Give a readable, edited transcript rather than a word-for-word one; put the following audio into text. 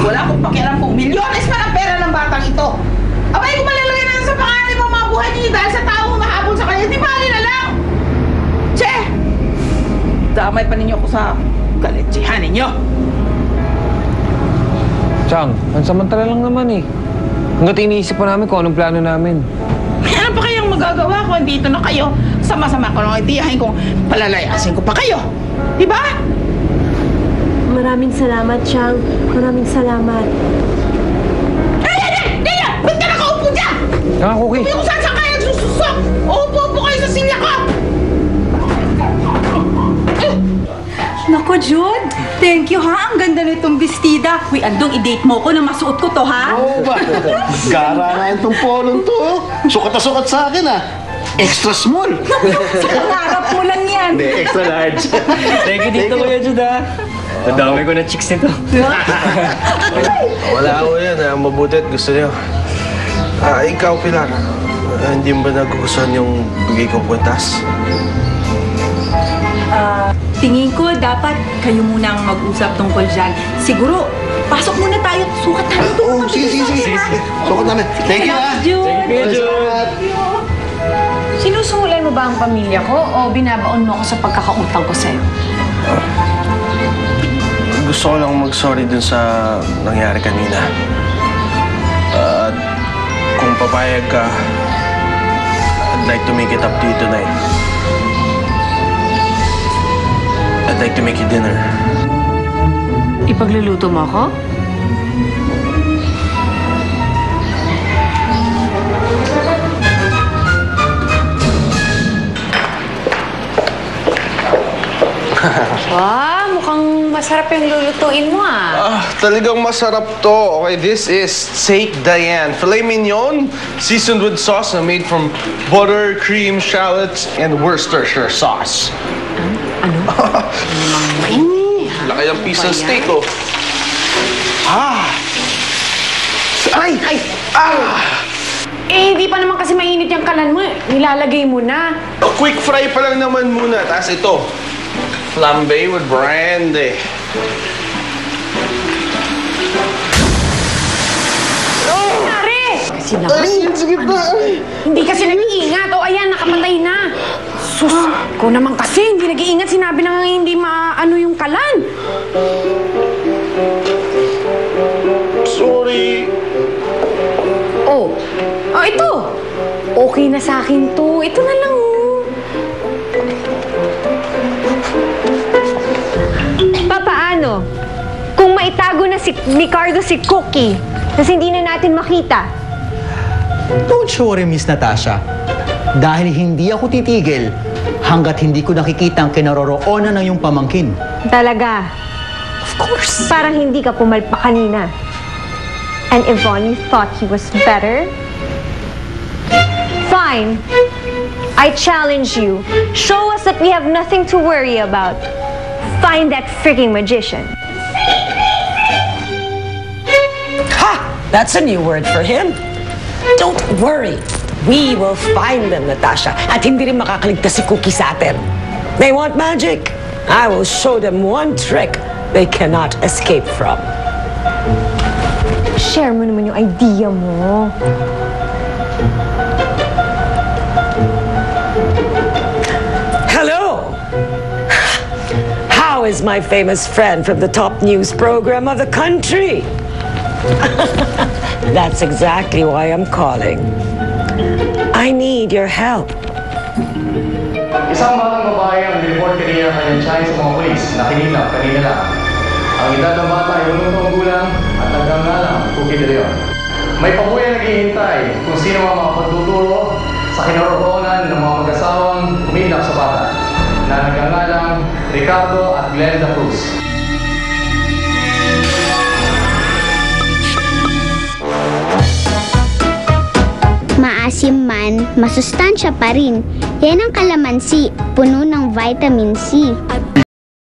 Wala akong pakialam kung milyones pa ng pera ng batang ito. Abay, kung malalagay na sa panganib ang mga buhay niyo dahil sa taong nahabol sa kanya, di bali na lang! Che! Damay pa ninyo ako sa kaletsihan ninyo. Chang, pansamantala lang naman eh. Hanggat iniisip pa namin kung anong plano namin. Ano pa kayang magagawa kung dito na kayo? Sama-sama ko lang itiyahin kung palalayasin ko pa kayo. Di ba? Maraming salamat, Chang. Maraming salamat. Daya! Ba't ka nakaupo dyan? Cookie. Kung saan kayo nagsususok? Uupo-upo kayo sa silya ko! Nako, Jude. Thank you, ha? Ang ganda nitong bestida. Uy, andong i-date mo ko na masuot ko to, ha? Oo ba? Gara na itong polong to. Sukat na sukat sa akin, ah. Extra small. Pangarap mo lang yan. Hindi, extra large. Thank you dito, Kuya Jude, ha? Nadami ko na chicks nito. Wala ako yan. Mabuti at gusto niyo. Ikaw, Pilar. Hindi mo ba nagugustuhan yung bigay kong kwintas? Tingin ko, dapat kayo munang mag-usap tungkol dyan. Siguro, pasok muna tayo. Sukat namin ito. Oo, sige. Sukat namin. Thank you, ah. Jude. Sinusuhulan mo ba ang pamilya ko o binabaon mo ako sa pagkakautang ko sa'yo? Gusto ko lang mag-sorry dun sa nangyari kanina. At kung papayag ka, I'd like to make it up to you tonight. I'd like to make you dinner. Ipagluluto mo ako? Wow, mukhang masarap yung lulutuin mo, ah. Talagang masarap to. Okay, this is Steak Diane. Filet mignon, seasoned with sauce na made from butter, cream, shallots, and Worcestershire sauce. Ano? Laki ang piece ng steak, oh. Ay! Eh, hindi pa naman kasi mainit yung kalan mo. Nilalagay mo na. Quick fry pa lang naman muna. Tapos ito, flambe with brandy. Pare! Kasi naman. Sige pa. Hindi kasi nag-iingat. O ayan, nakapatay na. Sus, ko naman kasi hindi nag-iingat. Sinabi na nga hindi maano yung kalan. Sorry. Oh, ito. Okay na sa akin to. Ito na lang, oh. Papaano? Kung maitago na si Ricardo si Cookie, kasi hindi na natin makita. Don't you worry, Miss Natasha. Dahil hindi ako titigil hanggat hindi ko nakikita ang kinaroroonan ng iyong pamangkin. Talaga. Of course. Parang hindi ka pumalpak kanina. And Yvonne, you thought he was better? Fine. I challenge you. Show us that we have nothing to worry about. Find that freaking magician. Ha! That's a new word for him. Don't worry. We will find them, Natasha. At hindi rin makakaligtas si Cookie sa atin. They want magic. I will show them one trick they cannot escape from. Share mo naman yung idea mo. Hello! How is my famous friend from the top news program of the country? That's exactly why I'm calling. I need your help. Isang batang babae ang report kanina kanyang tiyahin sa mga polis na kinidnap kanina lang. Ang edad ng bata ay 8 taong gulang at nagngangalang Cookie de Leon. May pabuya naghihintay kung sino ang mga pagtuturo sa kinaroroonan ng mga mag-asawang kumidnap sa bata na nagngangalang Ricardo at Glenda Cruz. Maasim man, masustansya pa rin. Yan ang kalamansi, puno ng vitamin C.